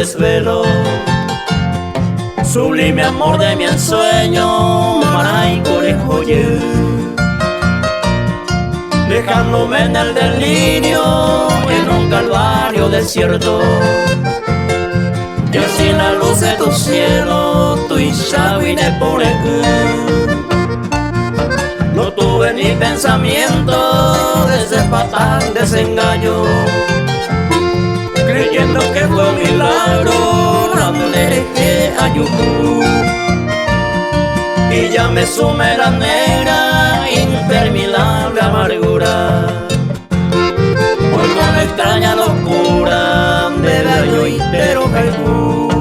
desvelo. Sublime amor de mi ensueño, maray conejo ye, dejándome en el delirio, en un calvario desierto. Y así la luz de tu cielo, tu isha vine por no tuve ni pensamiento de ese fatal desengaño, creyendo que fue un milagro, randereje ayuku. Y ya me sume la negra, interminable amargura, por con extraña locura de ver yo entero Jesús.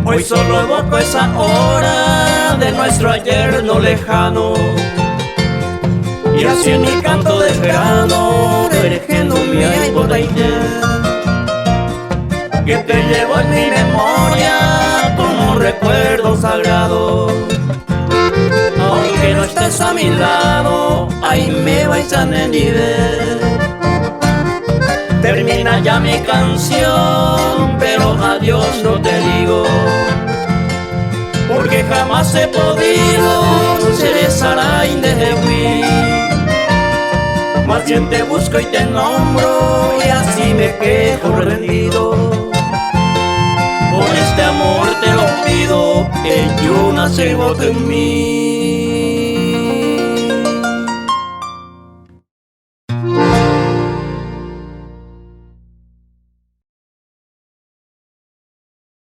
Hoy solo evoco esa hora de nuestro ayer no lejano, y así en mi canto de verano, dirigiendo mi aire, que te llevo en mi memoria como un recuerdo sagrado. Aunque no estés a mi lado, ahí me vais a ver. Termina ya mi canción, pero adiós no te digo, porque jamás he podido ser esa raíz de Hui. Más bien te busco y te nombro, y así me quedo rendido. Por este amor te lo pido, que yo nací en mí.